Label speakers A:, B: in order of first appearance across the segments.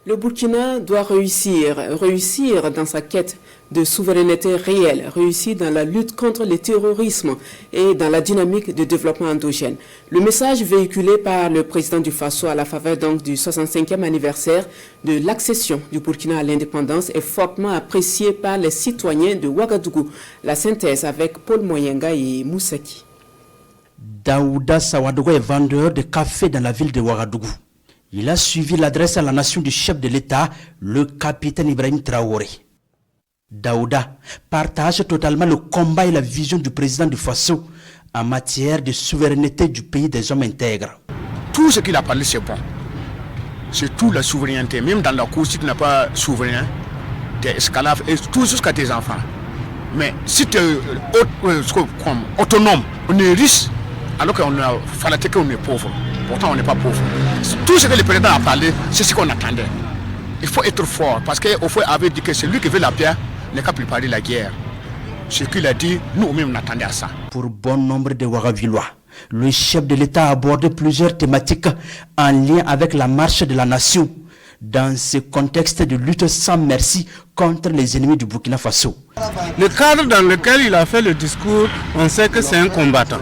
A: Le Burkina doit réussir dans sa quête de souveraineté réelle, réussir dans la lutte contre le terrorisme et dans la dynamique de développement endogène. Le message véhiculé par le président du Faso à la faveur donc du 65e anniversaire de l'accession du Burkina à l'indépendance est fortement apprécié par les citoyens de Ouagadougou. La synthèse avec Paul Moyenga et Moussaki.
B: Daouda Sawadogo est vendeur de café dans la ville de Ouagadougou. Il a suivi l'adresse à la nation du chef de l'État, le capitaine Ibrahim Traoré. Daouda partage totalement le combat et la vision du président du Faso en matière de souveraineté du pays des hommes intègres.
C: Tout ce qu'il a parlé, c'est bon. C'est tout la souveraineté. Même dans la cour, si tu n'es pas souverain, tu es esclave, et tout jusqu'à tes enfants. Mais si tu es autonome, on est riche, alors qu'on a falaté qu'on est pauvre. Pourtant, on n'est pas pauvre. Tout ce que le président a parlé, c'est ce qu'on attendait. Il faut être fort, parce qu'au fond, il avait dit que c'est lui qui veut la paix, n'est qu'à préparer la guerre. Ce qu'il a dit, nous-mêmes, on attendait à ça.
B: Pour bon nombre de Ouagavillois, le chef de l'État a abordé plusieurs thématiques en lien avec la marche de la nation, dans ce contexte de lutte sans merci contre les ennemis du Burkina Faso.
D: Le cadre dans lequel il a fait le discours, on sait que c'est un combattant.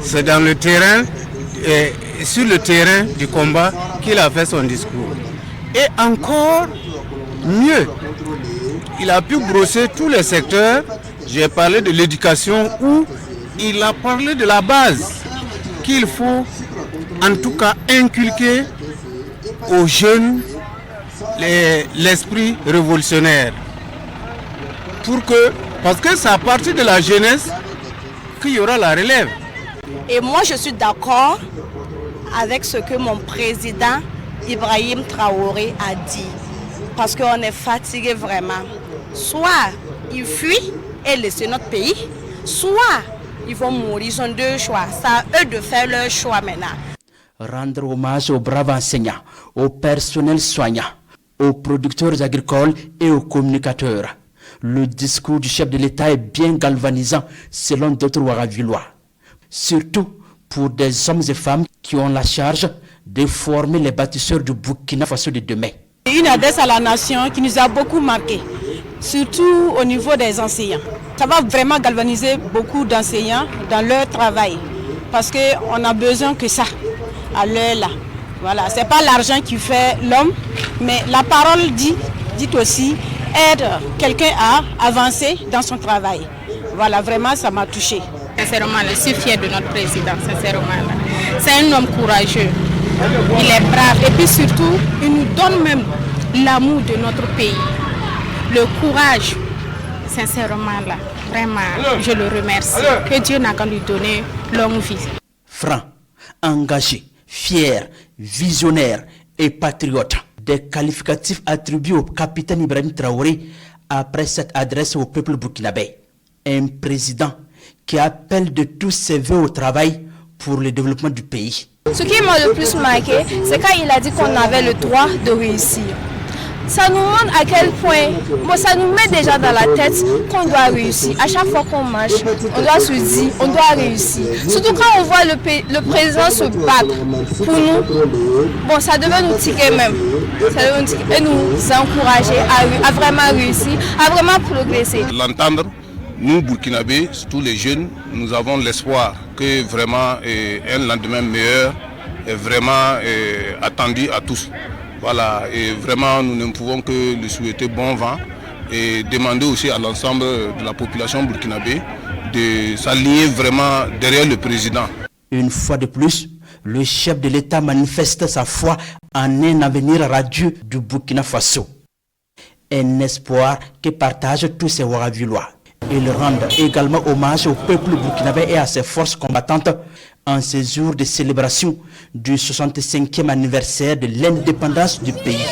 D: C'est dans le terrain, et sur le terrain du combat qu'il a fait son discours. Et encore mieux, il a pu brosser tous les secteurs. J'ai parlé de l'éducation où il a parlé de la base qu'il faut en tout cas inculquer aux jeunes l'esprit révolutionnaire. Parce que c'est à partir de la jeunesse qu'il y aura la relève.
E: Et moi, je suis d'accord avec ce que mon président Ibrahim Traoré a dit. Parce qu'on est fatigué vraiment. Soit ils fuient et laissent notre pays, soit ils vont mourir. Ils ont deux choix. C'est à eux de faire leur choix maintenant.
B: Rendre hommage aux braves enseignants, au personnel soignant, aux producteurs agricoles et aux communicateurs. Le discours du chef de l'État est bien galvanisant selon d'autres Ouagavillois. Surtout pour des hommes et femmes qui ont la charge de former les bâtisseurs du Burkina Faso de demain.
F: Une adresse à la nation qui nous a beaucoup marqué, surtout au niveau des enseignants. Ça va vraiment galvaniser beaucoup d'enseignants dans leur travail, parce qu'on a besoin que ça, à l'heure là. Voilà, c'est pas l'argent qui fait l'homme, mais la parole dit aussi, aide quelqu'un à avancer dans son travail. Voilà, vraiment, ça m'a touché.
G: Sincèrement, je suis fière de notre président, sincèrement. C'est un homme courageux, il est brave et puis surtout, il nous donne même l'amour de notre pays, le courage, sincèrement là, vraiment, je le remercie. Que Dieu n'a qu'à lui donner longue vie.
B: Franc, engagé, fier, visionnaire et patriote, des qualificatifs attribués au capitaine Ibrahim Traoré après cette adresse au peuple burkinabé. Un président qui appelle de tous ses vœux au travail pour le développement du pays.
E: Ce qui m'a le plus marqué, c'est quand il a dit qu'on avait le droit de réussir. Ça nous montre à quel point, ça nous met déjà dans la tête qu'on doit réussir. À chaque fois qu'on marche, on doit se dire, on doit réussir. Surtout quand on voit le président se battre pour nous, ça devait nous tirer même. Ça devait nous tirer et nous encourager à vraiment réussir, à vraiment progresser.
H: L'entendre, nous, Burkinabés, tous les jeunes, nous avons l'espoir que vraiment un lendemain meilleur est vraiment attendu à tous. Voilà, et vraiment nous ne pouvons que lui souhaiter bon vent et demander aussi à l'ensemble de la population burkinabé de s'aligner vraiment derrière le président.
B: Une fois de plus, le chef de l'État manifeste sa foi en un avenir radieux du Burkina Faso. Un espoir que partagent tous ces Ouagavillois. Ils rendent également hommage au peuple burkinabé et à ses forces combattantes en ces jours de célébration du 65e anniversaire de l'indépendance du pays.